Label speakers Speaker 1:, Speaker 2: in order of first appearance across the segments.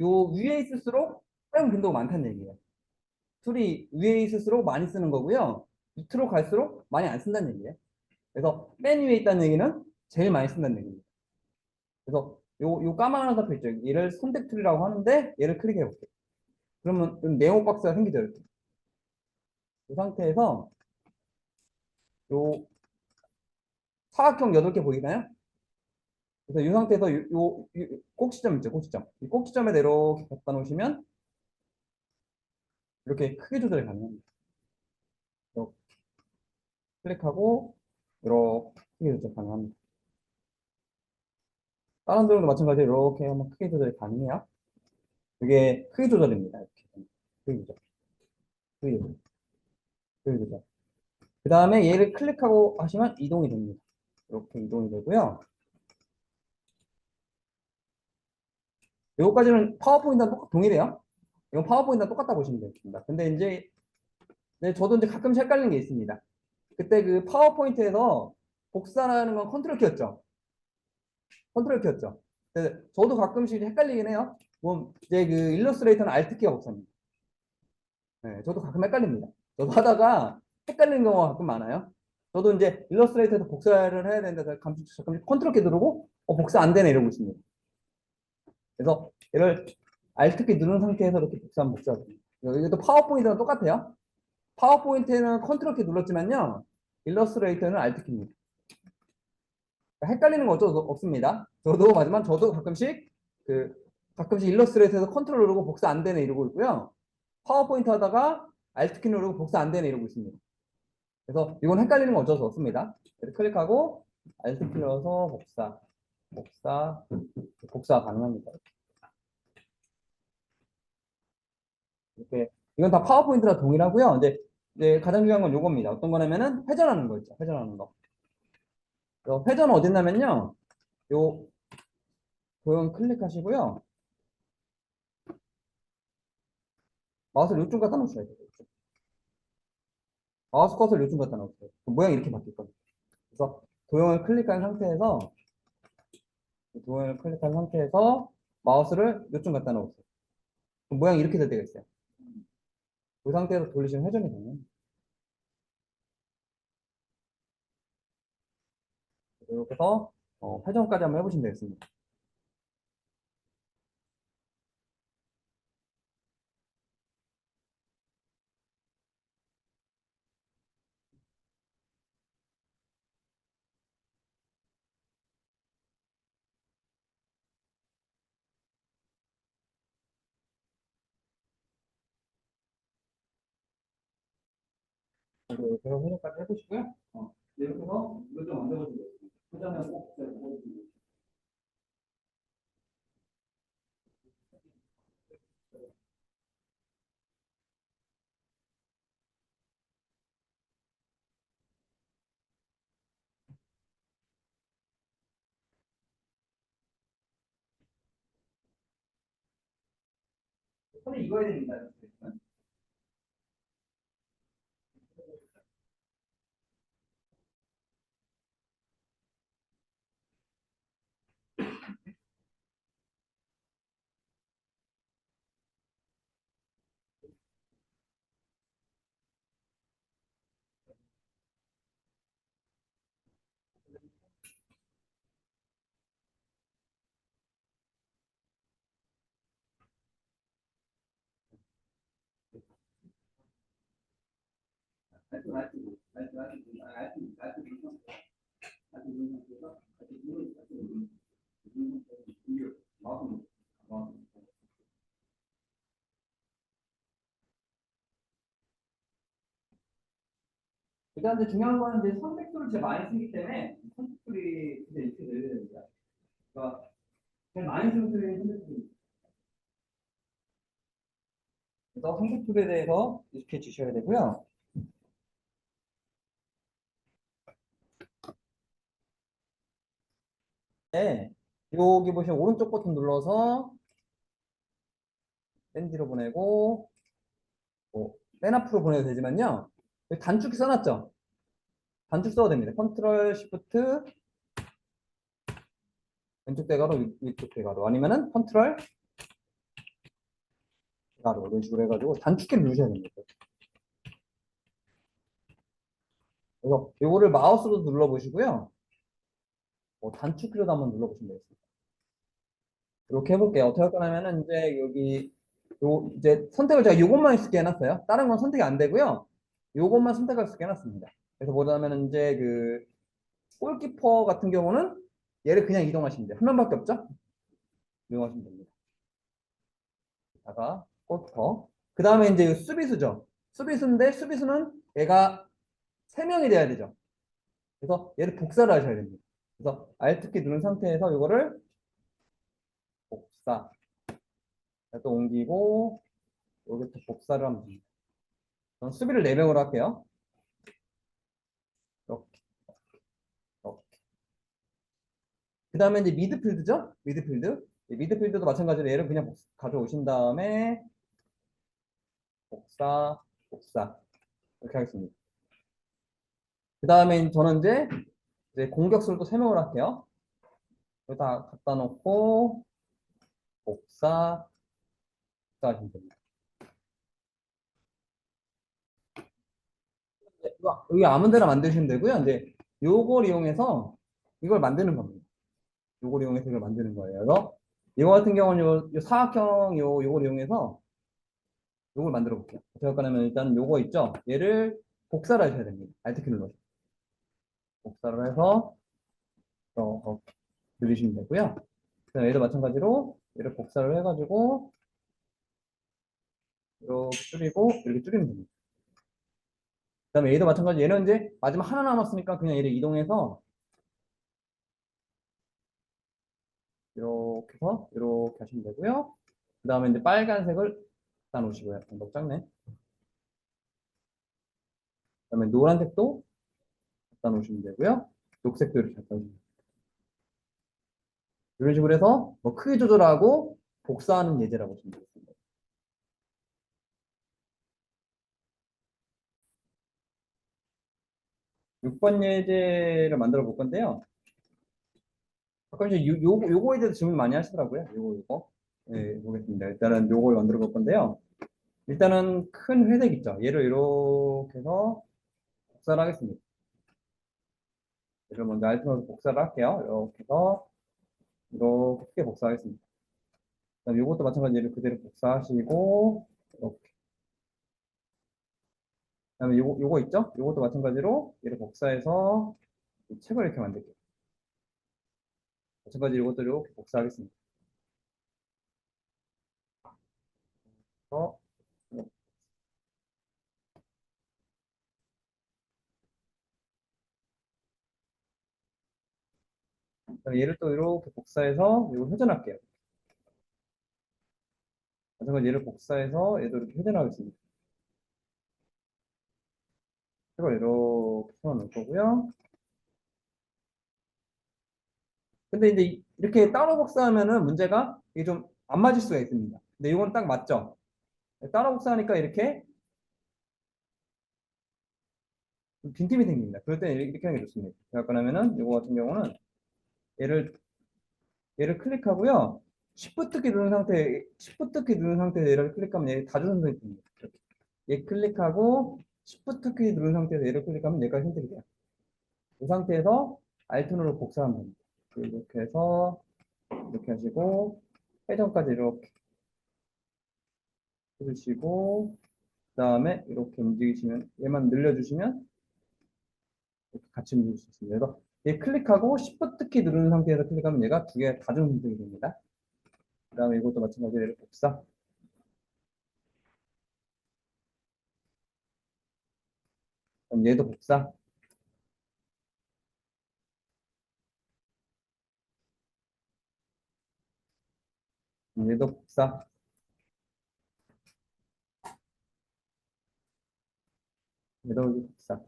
Speaker 1: 요 위에 있을수록 사용 빈도가 많다는 얘기예요. 툴이 위에 있을수록 많이 쓰는 거고요. 밑으로 갈수록 많이 안 쓴다는 얘기예요. 그래서 맨 위에 있다는 얘기는 제일 많이 쓴다는 얘기입니다. 그래서 요 까만 화살표 있죠. 얘를 선택 툴이라고 하는데 얘를 클릭해 볼게요. 그러면 네모 박스가 생기죠. 이렇게. 이 상태에서 요 사각형 8개 보이나요? 그래서 이 상태에서 꼭지점 있죠. 꼭지점. 이 꼭지점에 이렇게 갖다 놓으시면 이렇게 크기 조절이 가능합니다. 이렇게 클릭하고 이렇게 크기 조절 가능합니다. 다른 드론도 마찬가지로 이렇게 하면 크기 조절이 가능해요. 이게 크기 조절입니다. 이렇게. 크기 조절. 크기 조절. 크기 조절. 그 다음에 얘를 클릭하고 하시면 이동이 됩니다. 이렇게 이동이 되고요. 이거까지는 파워포인트랑 동일해요. 이건 파워포인트랑 똑같다 보시면 되겠습니다. 근데 이제 네, 저도 이제 가끔씩 헷갈리는 게 있습니다. 그때 그 파워포인트에서 복사하는 건 컨트롤 키였죠. 컨트롤 키였죠. 저도 가끔씩 헷갈리긴 해요. 뭐 이제 그 일러스트레이터는 알트 키가 복사입니다. 네, 저도 가끔 헷갈립니다. 저도 하다가 헷갈리는 경우가 가끔 많아요. 저도 이제 일러스트레이터에서 복사를 해야 되는데 가끔씩 컨트롤 키 누르고 복사 안 되네 이러고 있습니다. 그래서 얘를 알트 키 누른 상태에서 이렇게 복사하면 복사가 됩니다. 이것도 파워포인트랑 똑같아요. 파워포인트는 컨트롤 키 눌렀지만요. 일러스트레이터는 알트 키입니다. 헷갈리는 거 어쩔 수 없습니다. 저도 하지만 저도 가끔씩 일러스트레이터에서 컨트롤 누르고 복사 안 되네 이러고 있고요. 파워포인트 하다가 알트 키 누르고 복사 안 되네 이러고 있습니다. 그래서 이건 헷갈리는 건 어쩔 수 없습니다. 클릭하고 알트 키 눌러서 복사 가능합니다. 이렇게 이건 다 파워포인트랑 동일하고요. 이제 가장 중요한 건 이겁니다. 어떤 거냐면은 회전하는 거 있죠. 회전하는 거. 회전 어딨냐면요. 요 도형 클릭하시고요. 마우스를 요쪽 갖다 놓으셔야 돼요. 마우스 커서를 요쪽 갖다 놓으세요. 모양이 이렇게 바뀔 겁니다. 그래서 도형을 클릭한 상태에서 마우스를 요쪽 갖다 놓으세요. 모양이 이렇게 될 때가 있어요. 그 상태에서 돌리시면 회전이 되는. 이렇게 해서 회전까지 한번 해보시면 되겠습니다. 이렇게 해서 회전까지 해보시고요. 이렇게 해서 이것 좀 만들어주세요. 회전을 꼭 해주세요. 손에 익어야 됩니다. 일단 이제 중요한 거는 이제 선택툴을 제일 많이 쓰기 때문에 선택툴이 이제 이렇게 됩니다. 그러니까 제일 많이 쓰는 툴이 선택툴입니다. 그래서 선택툴에 대해서 익숙해 주셔야 되고요. 네, 여기 보시면 오른쪽 버튼 눌러서 뺀 뒤로 보내고 맨 앞으로 보내도 되지만요. 여기 단축키 써놨죠? 단축 써도 됩니다. 컨트롤 시프트 왼쪽 대괄호 위쪽 대괄호 아니면은 컨트롤 바로 이런 식으로 해가지고 단축키를 누르셔야 됩니다. 그래서 요거를 마우스로 눌러보시고요. 단축키로도 한번 눌러보시면 되겠습니다. 이렇게 해볼게요. 어떻게 할 거냐면은 이제 여기 이제 선택을 제가 요것만 있게 해놨어요. 다른 건 선택이 안 되고요. 요것만 선택할 수 있게 해놨습니다. 그래서 뭐냐면 이제 그 골키퍼 같은 경우는 얘를 그냥 이동하시면 돼요. 한 명밖에 없죠? 이동하시면 됩니다. 다가 골키퍼. 그 다음에 이제 수비수죠. 수비수인데 수비수는 얘가 3명이 돼야 되죠. 그래서 얘를 복사를 하셔야 됩니다. 그래서 Alt키 누른 상태에서 이거를 복사. 또 옮기고 여기 또 복사를 하면 됩니다. 저는 수비를 4명으로 할게요. 이렇게, 이렇게. 그 다음에 이제 미드필드죠? 미드필드. 미드필드도 마찬가지로 얘를 그냥 가져오신 다음에 복사, 복사. 이렇게 하겠습니다. 그 다음에 저는 이제 공격수를 또 3명을 할게요. 여기다 갖다 놓고 복사, 복사 하시면 됩니다. 여기 아무 데나 만드시면 되고요. 이제 요걸 이용해서 이걸 만드는 겁니다. 요걸 이용해서 이걸 만드는 거예요. 그래서 이거 같은 경우는 요 사각형 요걸 이용해서 요걸 만들어 볼게요. 어떻게 할 거냐면 일단 요거 있죠? 얘를 복사를 하셔야 됩니다. Alt키 눌러서. 복사를 해서 누르시면 되고요. 얘도 마찬가지로 얘를 복사를 해가지고 이렇게 줄이고 이렇게 줄이면 됩니다. 그 다음에 얘도 마찬가지 얘는 이제 마지막 하나 남았으니까 그냥 얘를 이동해서 이렇게 해서 이렇게 하시면 되고요. 그 다음에 이제 빨간색을 갖다 놓으시고요. 너무 작네. 그 다음에 노란색도 갖다 놓으시면 되고요. 녹색도 이렇게 갖다 놓으시면 돼요. 이런 식으로 해서 뭐 크기 조절하고 복사하는 예제라고 보시면 되겠습니다. 6번 예제를 만들어 볼 건데요. 가끔씩 요거에 대해서 질문 많이 하시더라고요. 요거. 네, 보겠습니다. 일단은 요걸 만들어 볼 건데요. 일단은 큰 회색 있죠. 얘를 이렇게 해서 복사를 하겠습니다. 얘를 먼저 알트너서 복사를 할게요. 이렇게 해서 이렇게 크게 복사하겠습니다. 그다음 요것도 마찬가지로 얘를 그대로 복사하시고 이렇게. 그다음에 요거 있죠? 요것도 마찬가지로 얘를 복사해서 이 책을 이렇게 만들게요. 마찬가지로 이것도 이렇게 복사하겠습니다. 그래서 그다음에 얘를 또 이렇게 복사해서 이걸 회전할게요. 마찬가지로 얘를 복사해서 얘도 이렇게 회전하겠습니다. 책을 이렇게 세워놓을 거고요. 근데 이제 이렇게 따로 복사하면은 문제가 이게 좀 안 맞을 수가 있습니다. 근데 이건 딱 맞죠? 따로 복사하니까 이렇게 빈틈이 생깁니다. 그럴 때는 이렇게 하는 게 좋습니다. 그러니까 하면은 이거 같은 경우는 얘를 클릭하고요. Shift 키 누른 상태, Shift 키 누른 상태에서 얘를 클릭하면 얘 다주 선택이 됩니다. 이렇게. 얘 클릭하고 Shift 키 누른 상태에서 얘를 클릭하면 얘가 선택이 돼요. 이 상태에서 Alt 누르고 복사하면 됩니다. 이렇게 해서 이렇게 하시고 회전까지 이렇게 해주시고 그 다음에 이렇게 움직이시면 얘만 늘려주시면 이렇게 같이 움직일 수 있습니다. 그래서 얘 클릭하고 Shift 키 누르는 상태에서 클릭하면 얘가 두 개 다중 선택이 됩니다. 그 다음에 이것도 마찬가지로 얘를 복사. 그럼 얘도 복사. 얘도 복사. 얘도 복사.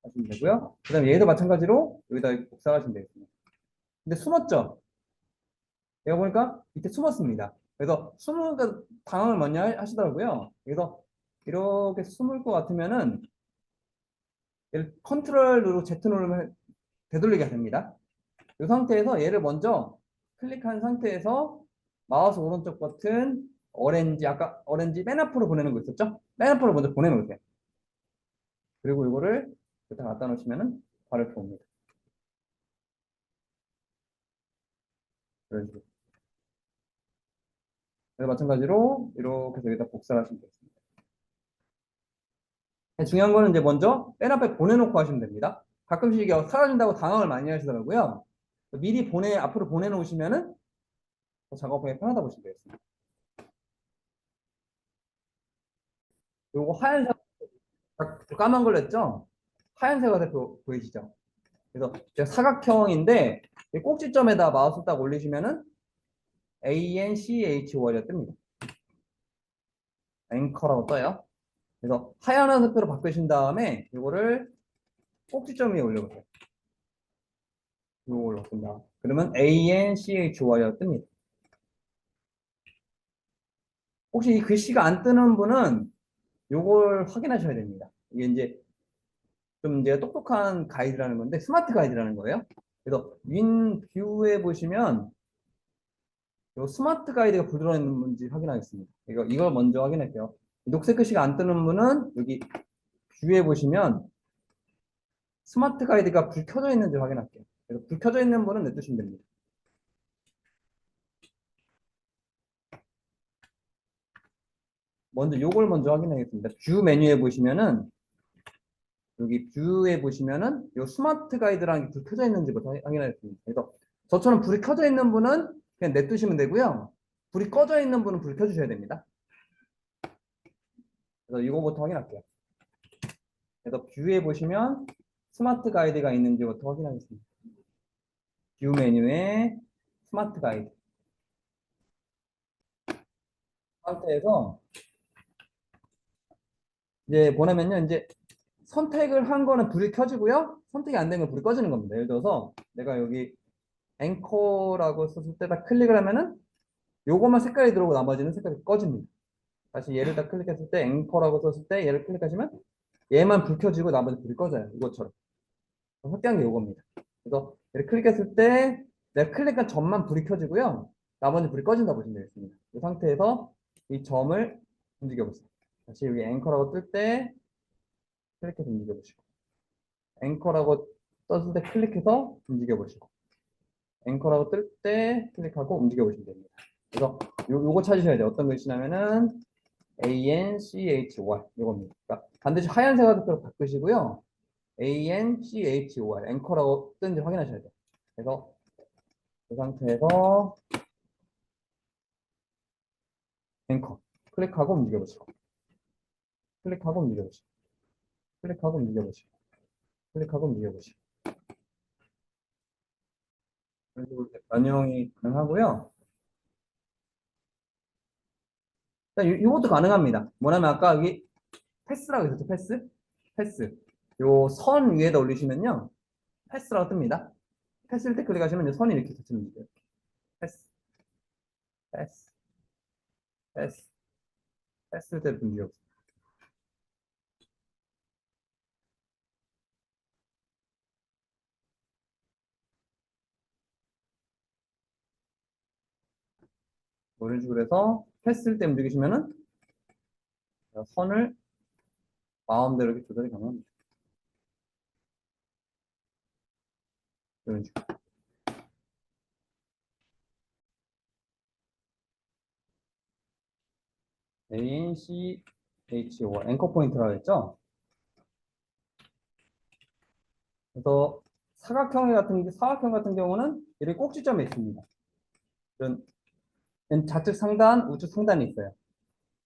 Speaker 1: 하시면 되고요. 그 다음에 얘도 마찬가지로 여기다 복사하시면 되겠습니다. 근데 숨었죠? 얘가 보니까 밑에 숨었습니다. 그래서 숨으니까 당황을 많이 하시더라고요. 그래서 이렇게 숨을 것 같으면은 얘를 컨트롤 누르고 Z 누르면 되돌리게 됩니다. 이 상태에서 얘를 먼저 클릭한 상태에서 마우스 오른쪽 버튼 오렌지 아까 오렌지 맨 앞으로 보내는 거 있었죠? 맨 앞으로 먼저 보내놓으세요. 그리고 이거를 여기다 갖다 놓으시면은 바로 이렇게 옵니다. 그래서 마찬가지로 이렇게 해서 여기다 복사를 하시면 되겠습니다. 중요한 거는 이제 먼저 맨 앞에 보내놓고 하시면 됩니다. 가끔씩 이게 사라진다고 당황을 많이 하시더라고요. 미리 앞으로 보내놓으시면은 작업하기 편하다 보시면 되겠습니다. 요거 하얀색, 까만 걸로 했죠? 하얀색으로 보이시죠? 그래서 제가 사각형인데 꼭지점에다 마우스 딱 올리시면은 ANCHOR이가 뜹니다. 앵커라고 떠요. 그래서 하얀 화살표로 바꾸신 다음에 이거를 꼭지점 위에 올려보세요. 이거 올렸습니다. 그러면 ANCHOR이가 뜹니다. 혹시 이 글씨가 안 뜨는 분은 이걸 확인하셔야 됩니다. 이게 이제 좀 이제 똑똑한 가이드라는 건데 스마트 가이드라는 거예요. 그래서 윈 뷰에 보시면 요 스마트 가이드가 불들어있는지 확인하겠습니다. 이걸 먼저 확인할게요. 녹색 글씨가 안 뜨는 분은 여기 뷰에 보시면 스마트 가이드가 불 켜져 있는지 확인할게요. 그래서 불 켜져 있는 분은 냅두시면 됩니다. 먼저 요걸 먼저 확인하겠습니다. 뷰 메뉴에 보시면은 여기 뷰에 보시면은 요 스마트 가이드라는 게 불 켜져 있는지부터 확인하겠습니다. 그래서 저처럼 불이 켜져 있는 분은 그냥 냅두시면 되고요. 불이 꺼져 있는 분은 불 켜주셔야 됩니다. 그래서 이거부터 확인할게요. 그래서 뷰에 보시면 스마트 가이드가 있는지부터 확인하겠습니다. 뷰 메뉴에 스마트 가이드 상태에서 이제 보내면요. 이제 선택을 한 거는 불이 켜지고요. 선택이 안 된 건 불이 꺼지는 겁니다. 예를 들어서 내가 여기 앵커라고 썼을 때 딱 클릭을 하면은 요것만 색깔이 들어오고 나머지는 색깔이 꺼집니다. 다시 얘를 딱 클릭했을 때 앵커라고 썼을 때 얘를 클릭하시면 얘만 불 켜지고 나머지 불이 꺼져요. 이것처럼. 확대한 게 요겁니다. 그래서 얘를 클릭했을 때 내가 클릭한 점만 불이 켜지고요. 나머지 불이 꺼진다 보시면 되겠습니다. 이 상태에서 이 점을 움직여 보세요. 다시 여기 앵커라고 뜰 때 클릭해서 움직여 보시고 앵커라고 떴을 때 클릭해서 움직여 보시고 앵커라고 뜰 때 클릭하고 움직여 보시면 됩니다. 그래서 요거 찾으셔야 돼요. 어떤 글씨냐면은 ANCHOR 요겁니다. 그러니까 반드시 하얀색 화살표로 바꾸시고요. ANCHOR 앵커라고 뜨는지 확인하셔야 돼요. 그래서 그 상태에서 앵커 클릭하고 움직여 보시고 클릭하고 움직여 보시고 클릭하고 움직여 보시고 클릭하고 움직여 보시고 그리고 변형이 가능하고요. 이것도 가능합니다. 뭐냐면 아까 여기 패스라고 했었죠. 패스. 요 선 위에다 올리시면요. 패스라고 뜹니다. 패스일 때 클릭하시면 선이 이렇게 붙습니다. 패스, 패스, 패스, 패스일 때 움직여. 뭐 이런 식으로 해서 패스일 때 움직이시면은 선을 마음대로 이렇게 조절이 가능합니다. 이런 식으로. ANCHO 앵커 포인트라고 했죠. 그래서 사각형 같은 경우는 이렇게 꼭지점에 있습니다. 이런 좌측 상단, 우측 상단이 있어요.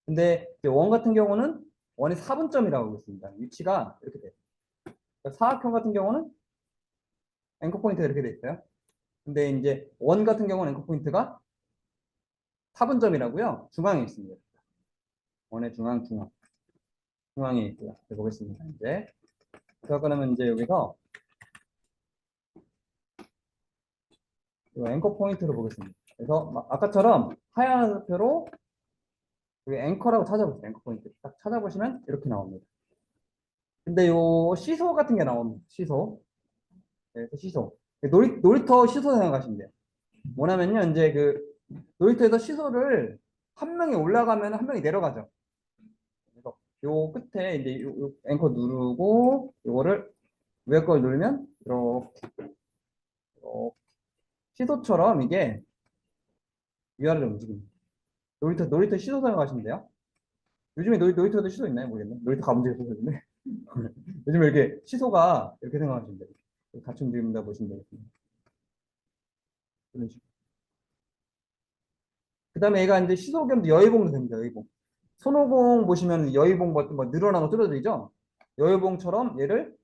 Speaker 1: 근데 원 같은 경우는 원이 4분점이라고 하고 있습니다. 위치가 이렇게 돼요. 그러니까 사각형 같은 경우는 앵커 포인트가 이렇게 돼 있어요. 근데 이제 원 같은 경우는 앵커 포인트가 4분점이라고요. 중앙에 있습니다. 원의 중앙에 있고요. 보겠습니다. 이제 그러면 이제 여기서 앵커 포인트로 보겠습니다. 그래서 아까처럼 하얀 표로 여기 앵커라고 찾아보세요. 앵커 포인트 딱 찾아보시면 이렇게 나옵니다. 근데 요 시소 같은 게 나옵니다. 시소. 네, 시소. 놀이터 시소 생각하시면 돼요. 뭐냐면요, 이제 그 놀이터에서 시소를 한 명이 올라가면 한 명이 내려가죠. 그래서 요 끝에 이제 요 앵커 누르고 요거를 위에 걸 누르면 이렇게 시소처럼 이게 위아래로 움직입니다. 놀이터 시소 사용하시면 돼요. 요즘에 놀이터도 시소 있나요? 모르겠네. 놀이터 가본 적이 없어서. 요즘에 이렇게 시소가 이렇게 생각하시면 돼요. 같이 움직인다 보시면 되겠습니다. 그런 식으로. 그 다음에 얘가 이제 시소 겸 여의봉도 됩니다. 여의봉. 손오공 보시면 여의봉 버튼 뭐 늘어나고 줄어들죠? 여의봉처럼 얘를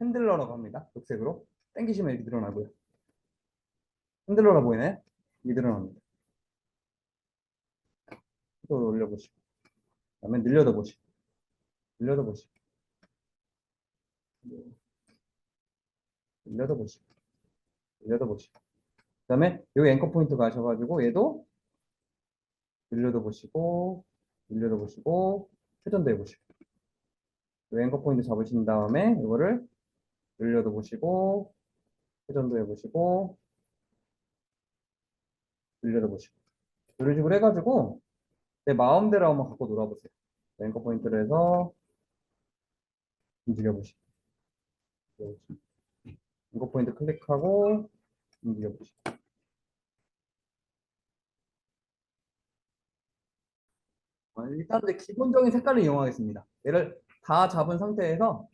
Speaker 1: 핸들러라고 합니다. 녹색으로. 당기시면 이렇게 늘어나고요. 핸들러라 보이네? 이게 늘어납니다. 또 올려보시고. 그다음에 늘려다 보시고. 늘려다 보시고. 늘려다 보시고. 늘려다 보시고. 그 다음에 여기 앵커 포인트 가셔가지고 얘도 늘려다 보시고. 늘려다 보시고. 회전도 해보시고. 이 앵커 포인트 잡으신 다음에 이거를 늘려다 보시고. 회전도 해보시고. 늘려다 보시고. 이런 식으로 해가지고 내 마음대로 한번 갖고 놀아보세요. 앵커 포인트를 해서 움직여보시고. 앵커 포인트 클릭하고 움직여보시고. 일단 이제 기본적인 색깔을 이용하겠습니다. 얘를 다 잡은 상태에서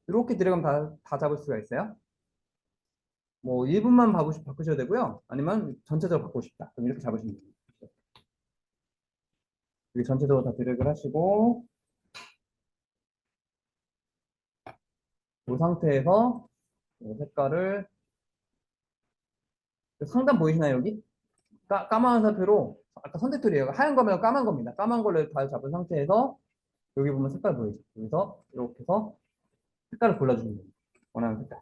Speaker 1: 이렇게 들어가면 다 잡을 수가 있어요. 뭐 1분만 바꾸셔도 되고요. 아니면 전체적으로 바꾸고 싶다. 그럼 이렇게 잡으시면 됩니다. 여기 전체적으로 다 드래그를 하시고 이 상태에서 이 색깔을 상단 보이시나요 여기? 까만 사표로 아까 선택툴이에요. 하얀 거면 까만 겁니다. 까만 걸로 다 잡은 상태에서 여기 보면 색깔 보이죠? 여기서 이렇게 해서 색깔을 골라주시면 됩니다. 원하는 색깔.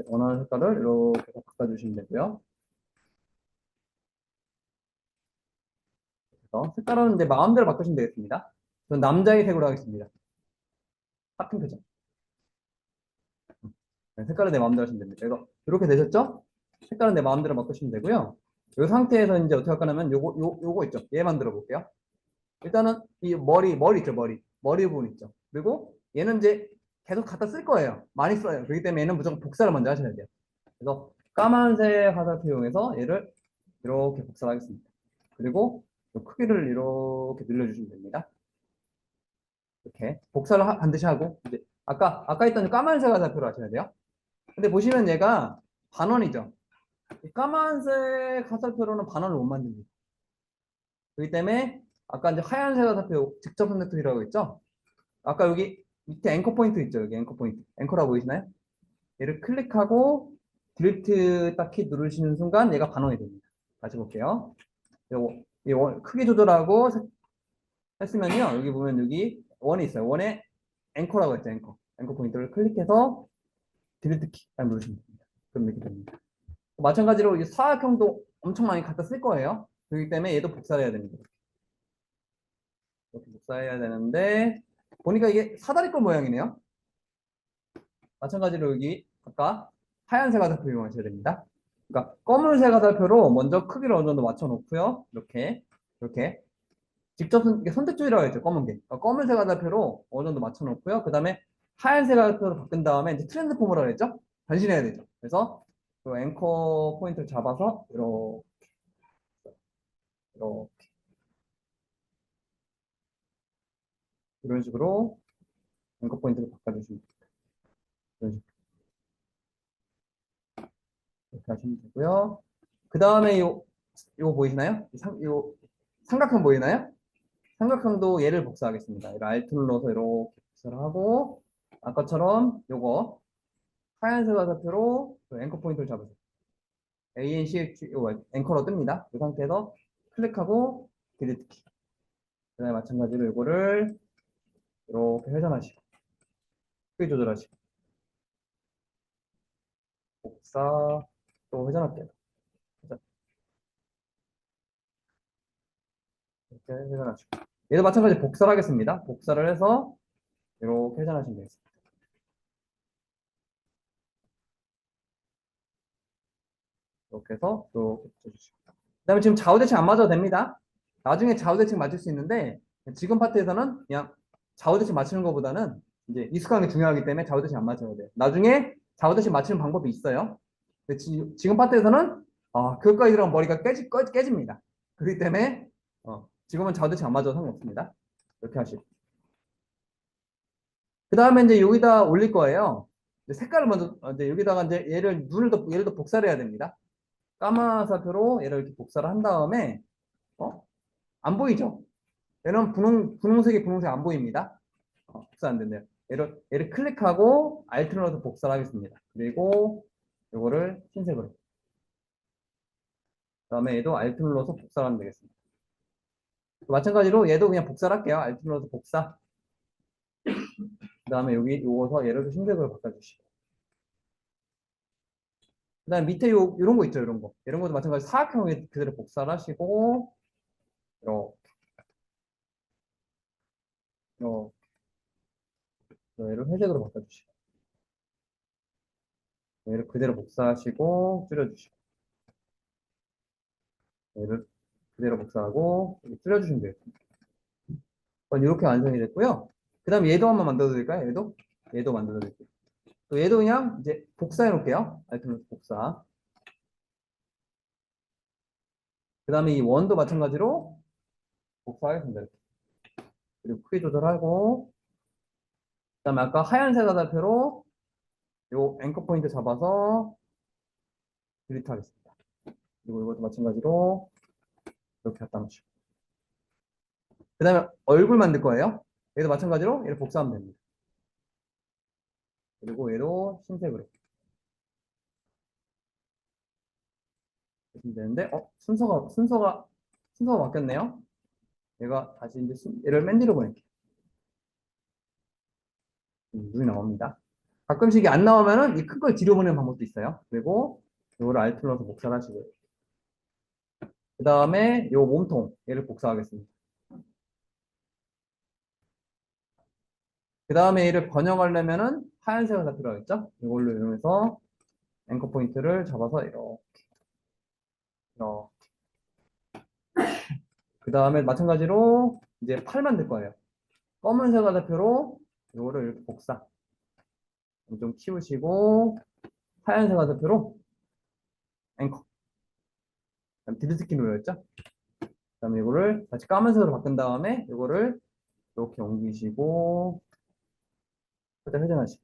Speaker 1: 원하는 색깔을 이렇게 바꿔주시면 되고요. 그래서 색깔은 이제 마음대로 바꾸시면 되겠습니다. 전 남자의 색으로 하겠습니다. 핫핑크죠. 네, 색깔은 내 마음대로 하시면 됩니다. 그래서 이렇게 되셨죠? 색깔은 내 마음대로 바꾸시면 되고요. 이 상태에서 이제 어떻게 할 거냐면 요거 있죠. 얘 만들어 볼게요. 일단은 이 머리 있죠. 머리 부분 있죠. 그리고 얘는 이제 계속 갖다 쓸 거예요. 많이 써요. 그렇기 때문에 얘는 무조건 복사를 먼저 하셔야 돼요. 그래서 까만색 화살표 이용해서 얘를 이렇게 복사하겠습니다. 그리고 이 크기를 이렇게 늘려주시면 됩니다. 이렇게 복사를 반드시 하고 이제 아까 했던 까만색 화살표로 하셔야 돼요. 근데 보시면 얘가 반원이죠. 이 까만색 화살표로는 반원을 못 만듭니다. 그렇기 때문에 아까 이제 하얀색 화살표 직접 선택툴이라고 했죠. 아까 여기 밑에 앵커 포인트 있죠. 여기 앵커 포인트. 앵커라고 보이시나요? 얘를 클릭하고 디리트 딱히 누르시는 순간 얘가 반원이 됩니다. 다시 볼게요. 요거 크기 조절하고 했으면요. 여기 보면 여기 원이 있어요. 원에 앵커라고 했죠. 앵커 포인트를 클릭해서 디리트 키 누르시면 됩니다. 그럼 이렇게 됩니다. 마찬가지로 이 사각형도 엄청 많이 갖다 쓸 거예요. 그렇기 때문에 얘도 복사를 해야 됩니다. 이렇게 복사해야 되는데 보니까 이게 사다리꼴 모양이네요. 마찬가지로 여기 아까 하얀색 화살표 이용하셔야 됩니다. 그러니까 검은색 화살표로 먼저 크기를 어느 정도 맞춰 놓고요. 이렇게 직접 이게 선택줄이라고 했죠. 검은 게. 그러니까 검은색 화살표로 어느 정도 맞춰 놓고요. 그 다음에 하얀색 화살표로 바꾼 다음에 이제 트랜스 폼으로 했죠. 변신해야 되죠. 그래서 그 앵커 포인트를 잡아서 이렇게 이런 식으로 앵커 포인트를 바꿔주시면 이런 식으로 이렇게 하시면 되고요. 그 다음에 요 보이시나요? 요 삼각형 보이나요? 삼각형도 얘를 복사하겠습니다. 이를 Alt 눌러서 이렇게 복사를 하고 아까처럼 요거 하얀색 화살표로 앵커 포인트를 잡으세요. ANCH 앵커로 뜹니다. 이 상태에서 클릭하고 디리트 키. 그다음에 마찬가지로 이거를 이렇게 회전하시고 크기 조절하시고 복사 또 회전할게요. 회전. 이렇게 회전하시고 얘도 마찬가지 복사를 하겠습니다. 복사를 해서 이렇게 회전하시면 되겠습니다. 이렇게 해서 이렇게 붙여주시고. 그다음에 지금 좌우대칭 안 맞아도 됩니다. 나중에 좌우대칭 맞출 수 있는데 지금 파트에서는 그냥 좌우대칭 맞추는 것보다는 이제 익숙한 게 중요하기 때문에 좌우대칭 안 맞춰도 돼요. 나중에 좌우대칭 맞추는 방법이 있어요. 근데 지금 파트에서는 그것까지 들어가면 머리가 깨집니다. 그렇기 때문에 지금은 좌우대칭 안 맞아도 상관없습니다. 이렇게 하시고. 그 다음에 이제 여기다 올릴 거예요. 이제 색깔을 먼저 이제 여기다가 이제 얘를 더 복사를 해야 됩니다. 까마사표로 얘를 이렇게 복사를 한 다음에 안 보이죠? 얘는 분홍색이 안 보입니다. 복사 안 된대요. 얘를 클릭하고 Alt 눌러서 복사를 하겠습니다. 그리고 이거를 흰색으로. 그다음에 얘도 Alt 눌러서 복사를 하면 되겠습니다. 마찬가지로 얘도 그냥 복사를 할게요. Alt 눌러서 복사. 그다음에 여기 요거서 얘를 흰색으로 바꿔주시고. 그다음에 밑에 요런 거 있죠, 이런 거. 이런 것도 마찬가지 사각형에 그대로 복사를 하시고 이렇게 얘를 회색으로 바꿔주시고 얘를 그대로 복사하시고 줄여주시고 얘를 그대로 복사하고 줄여주시면 되겠습니다. 이렇게 완성이 됐고요. 그 다음에 얘도 한번 만들어 드릴까요? 얘도 만들어 드릴게요. 또 얘도 그냥 이제 복사해 놓을게요. 알트너스 복사. 그 다음에 이 원도 마찬가지로 복사하겠습니다. 이렇게. 그리고 크기 조절하고 그 다음에 아까 하얀색 화살표로 요 앵커 포인트 잡아서 딜리트 하겠습니다. 그리고 이것도 마찬가지로 이렇게 갖다 놓으시고 그 다음에 얼굴 만들 거예요. 얘도 마찬가지로 얘를 복사하면 됩니다. 그리고 얘도 흰색으로 하시면 되는데 순서가 바뀌었네요. 얘가 다시 이제 얘를 맨 뒤로 보낼게요. 눈이 나옵니다. 가끔씩 이게 안 나오면은 이 큰 걸 뒤로 보내는 방법도 있어요. 그리고 이거를 Alt 눌러서 복사를 하시고요. 그 다음에 요 몸통 얘를 복사하겠습니다. 그 다음에 얘를 번역하려면은 하얀색을 다 필요하겠죠? 이걸로 이용해서 앵커 포인트를 잡아서 이렇게 그 다음에 마찬가지로 이제 팔 만들 거예요. 검은색 화살표로 이거를 이렇게 복사 좀 키우시고 하얀색 화살표로 앵커 딜리트 키 눌렀죠? 그 다음에 이거를 다시 까만색으로 바꾼 다음에 이거를 이렇게 옮기시고 살짝 회전하시고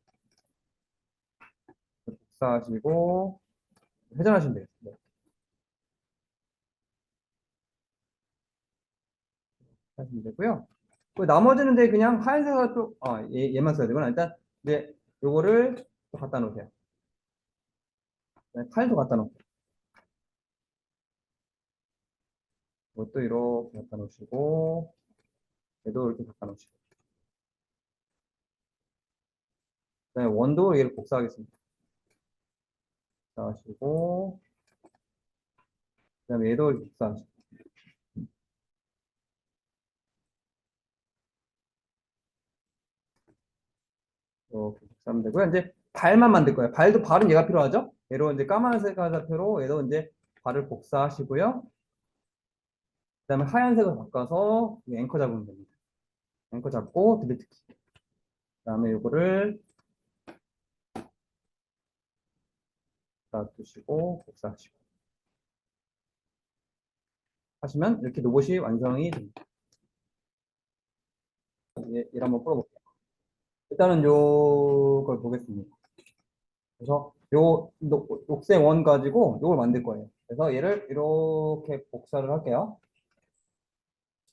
Speaker 1: 복사하시고 회전하시면 되겠습니다. 하시면 되고요. 그 나머지는 이제 그냥 하얀색으로 또 얘만 써야 되구나. 일단 이제 요거를 또 갖다 놓으세요. 칼도 갖다 놓고 이것도 이렇게 갖다 놓으시고 얘도 이렇게 갖다 놓으시고 그다음에 원도 얘를 복사하겠습니다. 복사하시고 그다음에 얘도 이렇게 복사하시고 이렇게 복사하면 되고요. 이제 발만 만들 거예요. 발은 얘가 필요하죠. 얘로 이제 까만색 화살표로 얘도 이제 발을 복사하시고요. 그다음에 하얀색을 바꿔서 앵커 잡으면 됩니다. 앵커 잡고 딜리트 키. 그다음에 이거를 놔두시고 복사하시고 하시면 이렇게 로봇이 완성이 됩니다. 얘를 한번 풀어볼게요. 일단은 요걸 보겠습니다. 그래서 요 녹색 원 가지고 요걸 만들 거예요. 그래서 얘를 이렇게 복사를 할게요.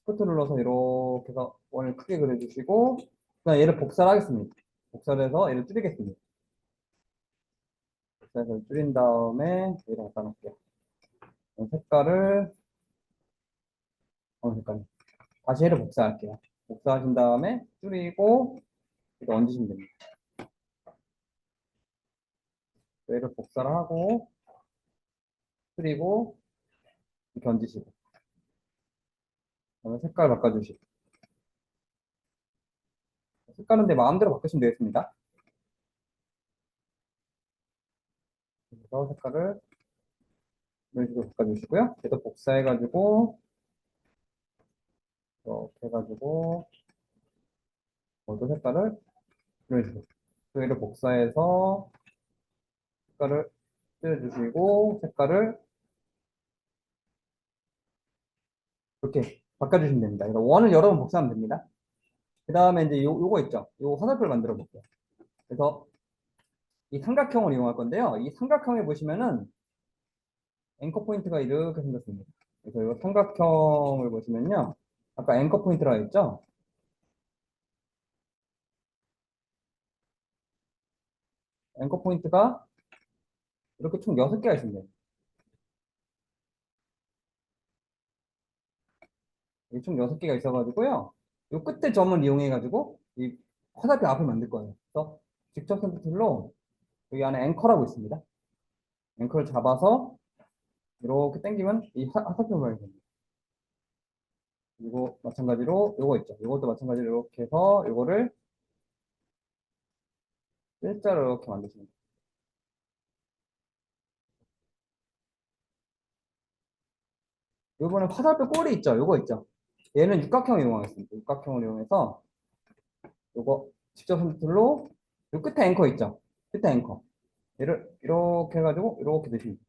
Speaker 1: 시프트 눌러서 이렇게 해서 원을 크게 그려주시고 그냥 얘를 복사를 하겠습니다. 복사를 해서 얘를 줄이겠습니다. 복사해서 줄인 다음에 얘를 갖다 놓을게요. 색깔을 색깔 다시 얘를 복사할게요. 복사하신 다음에 줄이고 이렇게 얹으시면 됩니다. 얘를 복사를 하고 줄이고 이렇게 얹으시고 그다음에 색깔 바꿔주시고 색깔은 내 마음대로 바꾸시면 되겠습니다. 그래서 색깔을 이런 식으로 바꿔주시고요. 계속 복사해가지고 이렇게 해가지고 모두 색깔을 이런 식으로 두 개를 복사해서 색깔을 띄워주시고 색깔을 이렇게 바꿔주시면 됩니다. 그래서 원을 여러 번 복사하면 됩니다. 그 다음에 이제 요거 있죠. 요 화살표를 만들어 볼게요. 그래서 이 삼각형을 이용할 건데요. 이 삼각형에 보시면은 앵커 포인트가 이렇게 생겼습니다. 그래서 이 삼각형을 보시면요. 아까 앵커 포인트라고 했죠? 앵커 포인트가 이렇게 총 6개가 있습니다. 여기 총 6개가 있어가지고요. 이 끝에 점을 이용해가지고 이 화살표 앞을 만들 거예요. 그래서 직접 선택툴로 여기 안에 앵커라고 있습니다. 앵커를 잡아서 이렇게 당기면 이 화살표 모양이 됩니다. 그리고 마찬가지로 요거 있죠. 요것도 마찬가지로 이렇게 해서 요거를 일자로 이렇게 만드시면 돼요. 요번에 화살표 꼬리 있죠. 요거 있죠. 얘는 육각형을 이용하겠습니다. 육각형을 이용해서 요거 직접 선택툴로 요 끝에 앵커 있죠. 끝에 앵커. 얘를 이렇게 해가지고 이렇게 드십니다.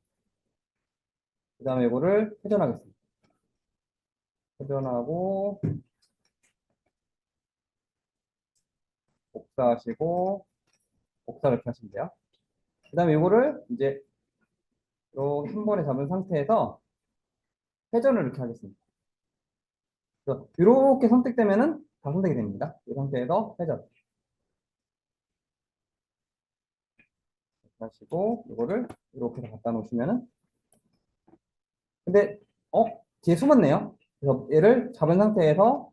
Speaker 1: 그 다음에 이거를 회전하겠습니다. 회전하고 복사하시고 복사 이렇게 하시면 돼요. 그 다음에 이거를 이제 이렇게 한 번에 잡은 상태에서 회전을 이렇게 하겠습니다. 그래서 이렇게 선택되면은 다 선택이 됩니다. 이 상태에서 회전 하시고 이거를 이렇게 갖다 놓으시면은 근데 뒤에 숨었네요. 그래서 얘를 잡은 상태에서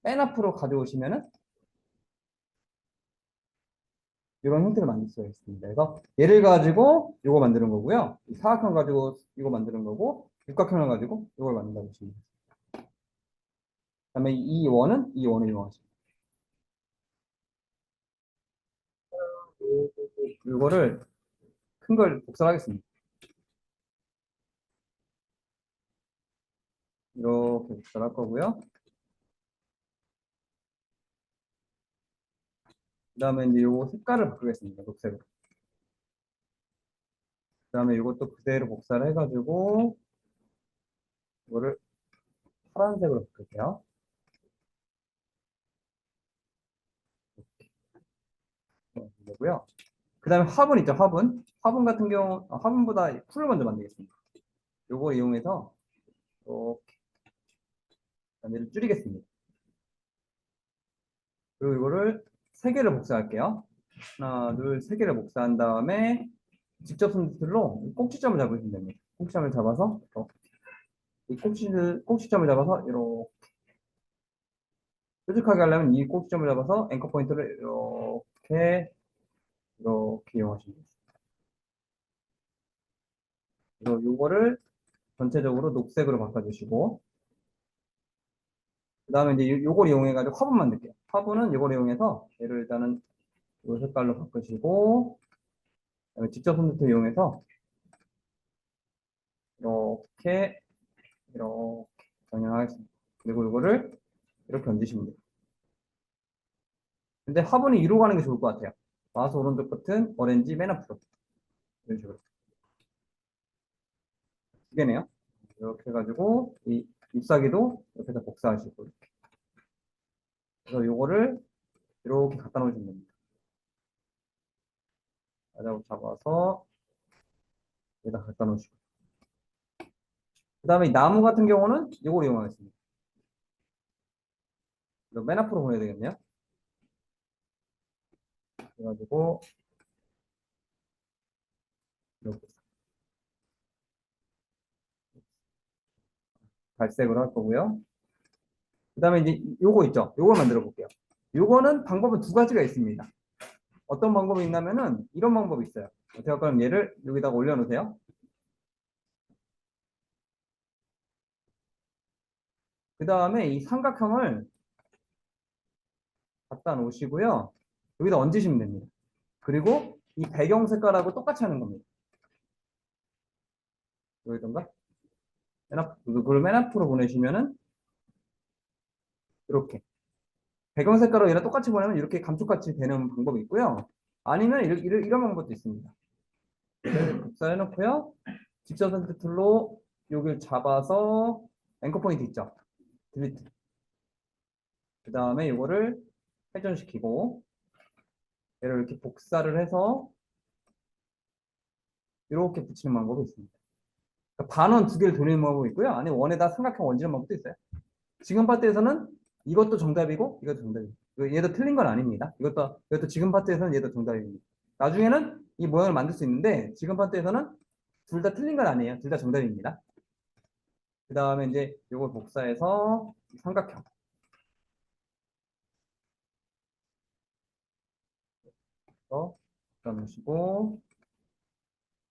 Speaker 1: 맨 앞으로 가져오시면은 이런 형태를 만들 수가 있습니다. 그래서 얘를 가지고 이거 만드는 거고요. 이 사각형 가지고 이거 만드는 거고 육각형을 가지고 이걸 만든다고 보시면 돼요. 그다음에 이 원을 이용하시면 이거를 큰 걸 복사하겠습니다. 이렇게 복사할 거고요. 그다음에 이제 요거 색깔을 바꾸겠습니다. 녹색으로. 그다음에 이것도 그대로 복사를 해가지고 이거를 파란색으로 바꿀게요. 이거고요. 그다음에 화분 있죠, 화분. 화분 같은 경우 화분보다 풀을 먼저 만들겠습니다. 요거 이용해서 이렇게 얘를 줄이겠습니다. 그리고 이거를 세 개를 복사할게요. 하나, 둘, 세 개를 복사한 다음에 직접 선택툴로 꼭지점을 잡으시면 됩니다. 꼭지점을 잡아서 이 꼭지점을 잡아서 이렇게 뾰족하게 하려면 이 꼭지점을 잡아서 앵커 포인트를 이렇게 이용하시면 됩니다. 그래서 이거를 전체적으로 녹색으로 바꿔주시고 그 다음에 이제 요걸 이용해가지고 화분 만들게요. 화분은 이걸 이용해서 얘를 일단은 이 색깔로 바꾸시고 그다음에 직접 선택툴 이용해서 이렇게 이렇게 정렬하겠습니다. 그리고 이거를 이렇게 얹으시면 돼요. 근데 화분이 위로 가는 게 좋을 것 같아요. 마우스 오른쪽 버튼, 오렌지 맨 앞으로. 이런 식으로. 두 개네요. 이렇게 해가지고, 이 잎사귀도 옆에다 복사하시고, 이렇게. 그래서 요거를 이렇게 갖다 놓으시면 됩니다. 가자고 잡아서, 여기다 갖다 놓으시고. 그 다음에 이 나무 같은 경우는 요걸 이용하겠습니다. 맨 앞으로 보내야 되겠네요. 그래가지고, 이렇게 갈색으로 할 거고요. 그 다음에 이제 요거 있죠? 요걸 만들어 볼게요. 요거는 방법은 두 가지가 있습니다. 어떤 방법이 있냐면은 이런 방법이 있어요. 제가 그럼 얘를 여기다가 올려놓으세요. 그 다음에 이 삼각형을 갖다 놓으시고요. 여기다 얹으시면 됩니다. 그리고 이 배경 색깔하고 똑같이 하는 겁니다. 여기던가? 그걸 맨 앞으로 보내시면은 이렇게 배경 색깔로 얘랑 똑같이 보내면 이렇게 감쪽같이 되는 방법이 있고요. 아니면 이런 방법도 있습니다. 복사해 놓고요. 직접 선택 툴로 여기를 잡아서 앵커 포인트 있죠? 딜리트. 그 다음에 이거를 회전시키고 얘를 이렇게 복사를 해서 이렇게 붙이는 방법이 있습니다. 그러니까 반원 두 개를 돌리는 방법이 있고요. 안에 원에다 삼각형 얹는 방법도 있어요. 지금 파트에서는 이것도 정답이고 이것도 정답이고 얘도 틀린 건 아닙니다. 이것도 지금 파트에서는 얘도 정답입니다. 나중에는 이 모양을 만들 수 있는데 지금 파트에서는 둘 다 틀린 건 아니에요. 둘 다 정답입니다. 그 다음에 이제 이걸 복사해서 삼각형 넣으시고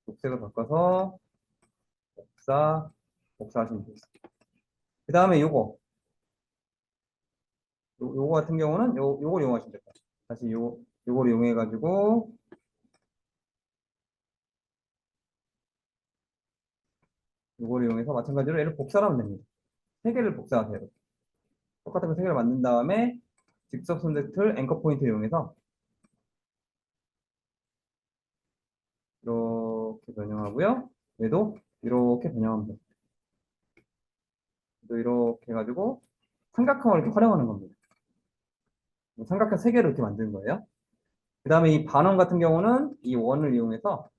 Speaker 1: 녹색을 바꿔서 복사하시면 되겠습니다. 그 다음에 요거 같은 경우는 요걸 이용하시면 됩니다. 다시 요걸 이용해 가지고 요걸 이용해서 마찬가지로 얘를 복사하면 됩니다. 세 개를 복사하세요. 똑같은 거 세 개를 만든 다음에 직접 선택 툴 앵커 포인트 이용해서 이렇게 변형하고요. 얘도 이렇게 변형하면 됩니다. 또 이렇게 해가지고 삼각형을 이렇게 활용하는 겁니다. 삼각형 세 개를 이렇게 만드는 거예요. 그 다음에 이 반원 같은 경우는 이 원을 이용해서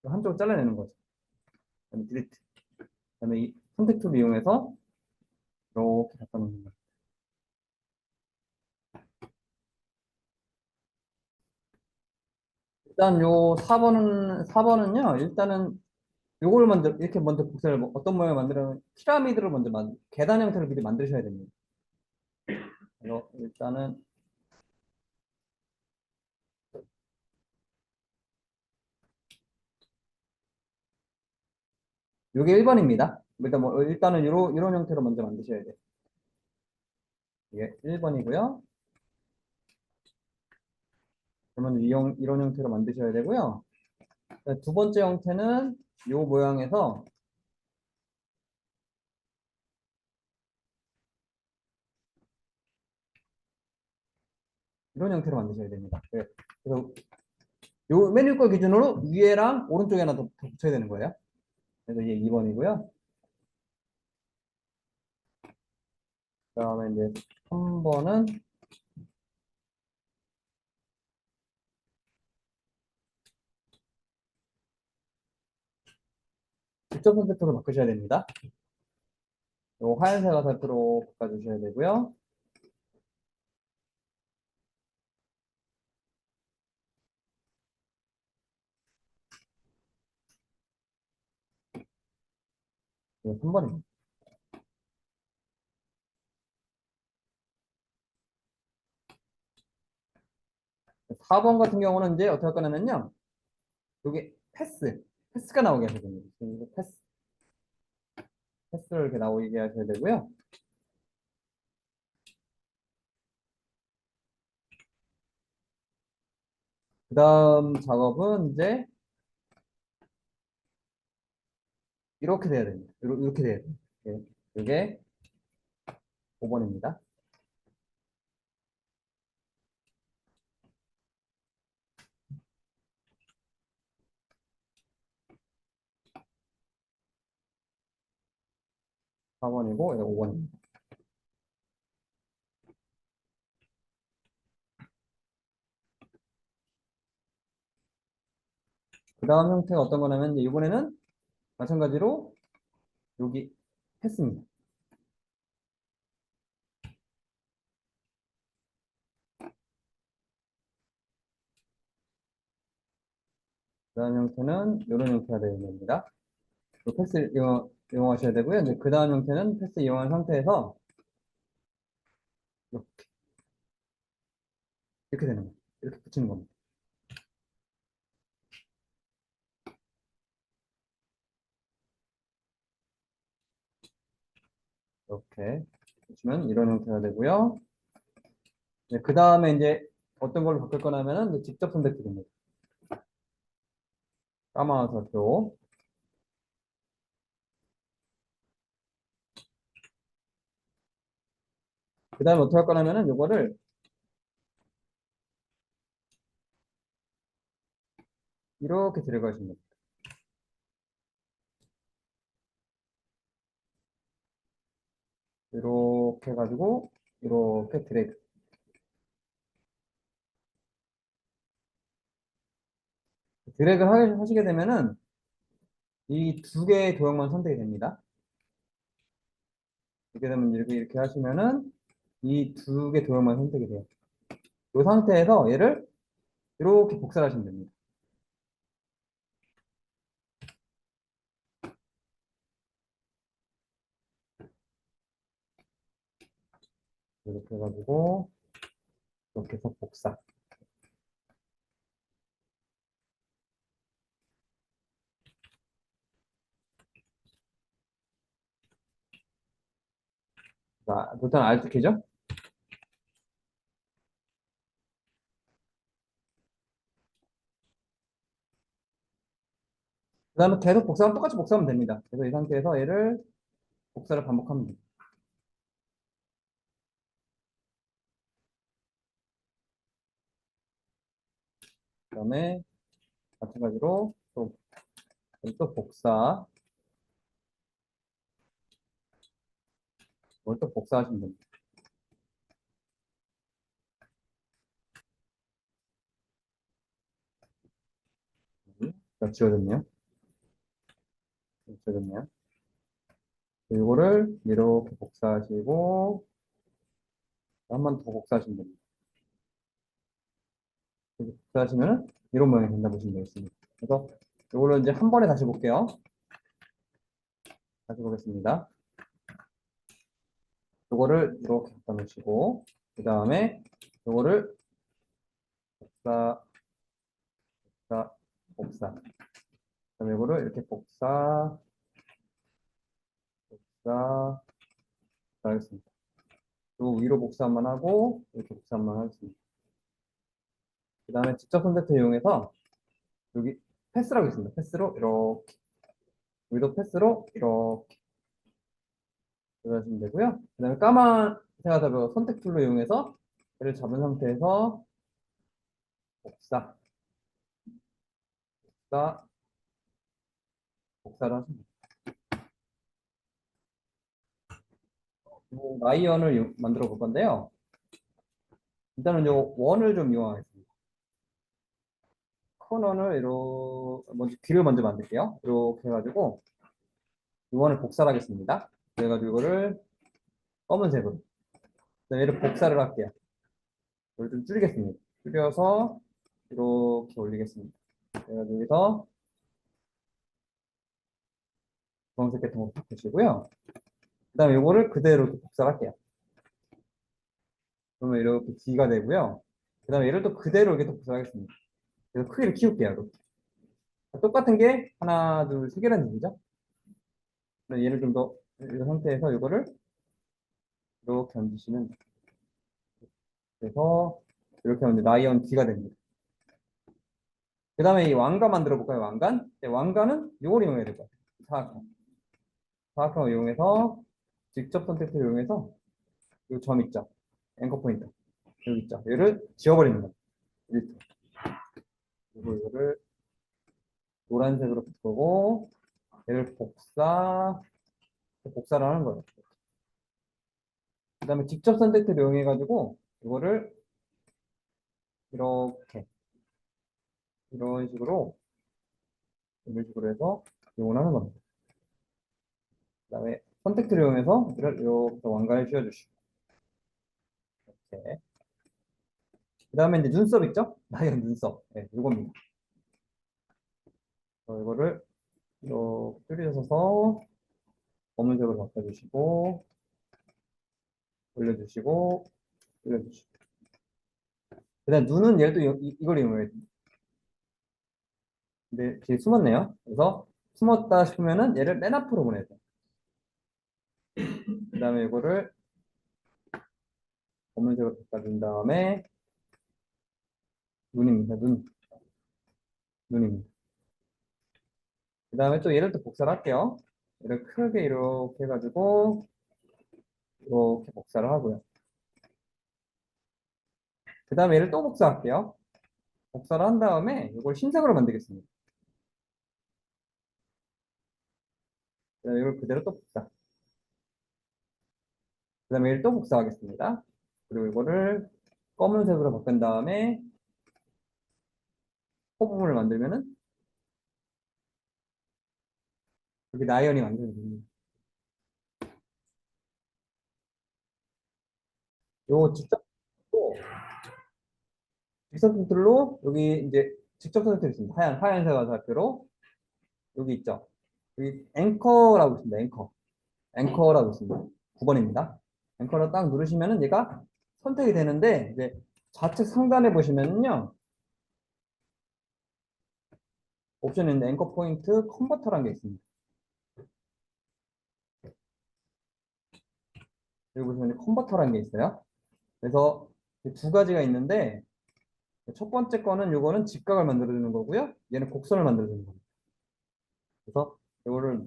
Speaker 1: 한쪽을 잘라내는 거죠. 그다음에 딜리트. 그다음에 이 선택 툴을 이용해서 이렇게 갖다 놓는 거예요. 일단 요 4번은요. 일단은 요걸 먼저 이렇게 먼저 복사를 어떤 모양을 만들면 피라미드를 먼저 계단 형태를 미리 만드셔야 됩니다. 그래서 일단은 요게 1번입니다. 일단은 이런 형태로 먼저 만드셔야 돼요. 이게 1번이고요. 그러면 이런 형태로 만드셔야 되고요. 두 번째 형태는 요 모양에서 이런 형태로 만드셔야 됩니다. 네. 그래서 요 메뉴 거 기준으로 위에랑 오른쪽에 하나 더 붙여야 되는 거예요. 그래서 이게 2번이고요. 그 다음에 이제 3번은 직접 선택으로 바꾸셔야 됩니다. 요 하얀색 화살표로 바꿔주셔야 되고요. 이거 3번입니다. 4번 같은 경우는 이제 어떻게 할 거냐면요. 여기 패스가 나오게 하셔야 됩니다. 패스를 이렇게 나오게 하셔야 되고요. 그 다음 작업은 이제 이렇게 돼야 됩니다. 이렇게 돼야 돼요. 이게 5번입니다. 4번이고, 5번입니다. 그 다음 형태가 어떤 거냐면, 이번에는 마찬가지로 여기 패스입니다. 그 다음 형태는 이런 형태가 되는 겁니다. 패스 이용하셔야 되고요. 이제 그 다음 형태는 패스 이용한 상태에서 이렇게 되는 거예요. 이렇게 붙이는 겁니다. 이렇게 보시면 이런 형태가 되고요. 네, 그 다음에 이제 어떤 걸로 바꿀 거냐면은 직접 선택드립니다. 까마와서 표. 그 다음에 어떻게 할 거냐면은 요거를 이렇게 들어가시면 됩니다. 이렇게 해가지고 이렇게 드래그. 드래그를 하시게 되면은 이 두 개의 도형만 선택이 됩니다. 이렇게 되면 이렇게 하시면은 이 두 개 도형만 선택이 돼요. 이 상태에서 얘를 이렇게 복사를 하시면 됩니다. 이렇게 해가지고 이렇게 해서 복사. 자, 일단 Alt 키죠? 그 다음에 계속 복사하면 똑같이 복사하면 됩니다. 그래서 이 상태에서 얘를 복사를 반복하면 됩니다. 그 다음에 마찬가지로 또 복사, 이걸 또 복사하시면 됩니다. 자, 지워졌네요. 지워졌네요. 이거를 이렇게 복사하시고 한 번 더 복사하시면 됩니다. 이렇게 복사하시면 이런 모양이 된다 보시면 되겠습니다. 그래서 이걸로 이제 한 번에 다시 볼게요. 다시 보겠습니다. 이거를 이렇게 갖다 놓으시고 그 다음에 이거를 복사, 복사, 복사. 그다음에 이거를 이렇게 복사, 복사, 하겠습니다. 또 위로 복사 한번 하고 이렇게 복사 한번 하겠습니다. 그 다음에 직접 선택을 이용해서 여기 패스라고 있습니다. 패스로 이렇게 여기도 패스로 이렇게 들어가시면 되고요. 그 다음에 까만 제가 선택 툴로 이용해서 얘를 잡은 상태에서 복사, 복사, 복사를 하십니다. 라이언을 만들어 볼 건데요. 일단은 요 원을 좀 이용하겠습니다. 커널을 먼저 길을 먼저 만들게요. 이렇게 해가지고 이 원을 복사를 하겠습니다. 그래가지고 이거를 검은색으로 얘를 복사를 할게요. 이걸 좀 줄이겠습니다. 줄여서 이렇게 올리겠습니다. 그래가지고 여기서 주황색 계통으로 바꾸시고요. 그 다음에 이거를 그대로 이렇게 복사를 할게요. 그러면 이렇게 D가 되고요. 그 다음에 얘를 또 그대로 이렇게 또 복사하겠습니다. 그래서 크기를 키울게요. 이렇게. 똑같은 게 하나, 둘, 세 개라는 얘기죠. 얘를 좀 더, 이 상태에서 이거를 이렇게 얹으시면 돼요. 그래서 이렇게 하면 라이언 D가 됩니다. 그 다음에 이 왕관 만들어 볼까요? 왕관? 네, 왕관은 이걸 이용해야 될 것 같아요. 사각형을 이용해서 직접 선택을 이용해서 이 점 있죠? 앵커 포인트. 여기 있죠? 얘를 지워버리는 거예요. 이렇게. 그리고 이거를 노란색으로 바꾸고 얘를 복사를 하는 거예요. 그 다음에 직접 선택을 이용해 가지고 이거를 이렇게 이런 식으로 이런 식으로 해서 이용을 하는 겁니다. 그 다음에 선택을 이용해서 이렇게 왕관을 씌워주시고 이렇게. 그 다음에 이제 눈썹 있죠? 라이언 눈썹. 네, 이겁니다. 이거를 이렇게 줄여서 검은색으로 바꿔주시고 올려주시고 올려주시고. 그다음 눈은 얘도 이걸 이용해야 됩니다. 근데 뒤에 숨었네요. 그래서 숨었다 싶으면은 얘를 맨 앞으로 보내야 돼요. 그다음에 이거를 검은색으로 바꿔준 다음에 눈입니다. 눈입니다. 그 다음에 또 얘를 또 복사를 할게요. 얘를 크게 이렇게 해가지고 이렇게 복사를 하고요. 그 다음에 얘를 또 복사할게요. 복사를 한 다음에 이걸 흰색으로 만들겠습니다. 그 다음에 이걸 그대로 또 복사. 그 다음에 얘를 또 복사하겠습니다. 그리고 이거를 검은색으로 바꾼 다음에 코 부분을 만들면은 여기 나이언이 만들어집니다 요거 직접 컨트롤로 여기 이제 직접 선택이 있습니다. 하얀색 화살표로 여기 있죠. 여기 앵커라고 있습니다. 앵커라고 있습니다. 9번입니다. 앵커를 딱 누르시면은 얘가 선택이 되는데 이제 좌측 상단에 보시면은요. 옵션이 있는데 앵커 포인트 컨버터라는 게 있습니다. 여기 보시면 컨버터라는 게 있어요. 그래서 두 가지가 있는데 첫 번째 거는 요거는 직각을 만들어주는 거고요. 얘는 곡선을 만들어주는 겁니다. 그래서 요거를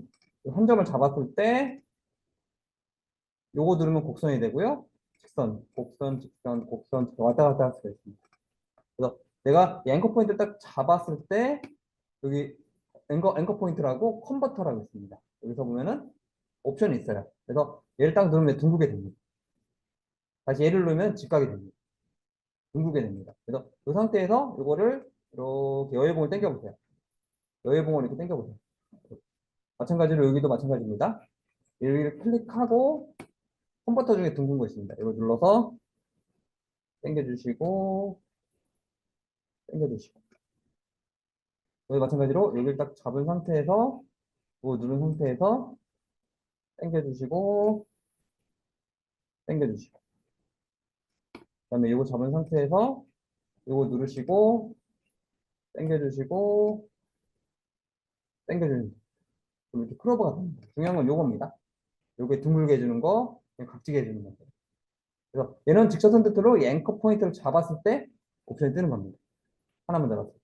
Speaker 1: 한 점을 잡았을 때 요거 누르면 곡선이 되고요. 곡선 왔다 갔다 할 수가 있습니다. 그래서 내가 이 앵커 포인트를 딱 잡았을 때 여기 앵커 포인트라고 컨버터라고 있습니다. 여기서 보면은 옵션이 있어요. 그래서 얘를 딱 누르면 둥글게 됩니다. 다시 얘를 누르면 직각이 됩니다. 둥글게 됩니다. 그래서 이 상태에서 이거를 이렇게 여유봉을 당겨보세요. 여유봉을 이렇게 당겨보세요. 마찬가지로 여기도 마찬가지입니다. 여기를 클릭하고 컨버터 중에 둥근 거 있습니다. 이거 눌러서 당겨주시고 당겨주시고 여기 마찬가지로 여기를 딱 잡은 상태에서 이거 누른 상태에서 당겨주시고 당겨주시고 그다음에 이거 잡은 상태에서 이거 누르시고 당겨주시고 당겨주시고 이렇게 크로버가 됩니다. 중요한 건 요겁니다. 요게 둥글게 해주는 거, 각지게 해주는 거. 그래서 얘는 직접 선택으로 이 앵커 포인트를 잡았을 때 옵션이 뜨는 겁니다. 하나만 잡았을 때.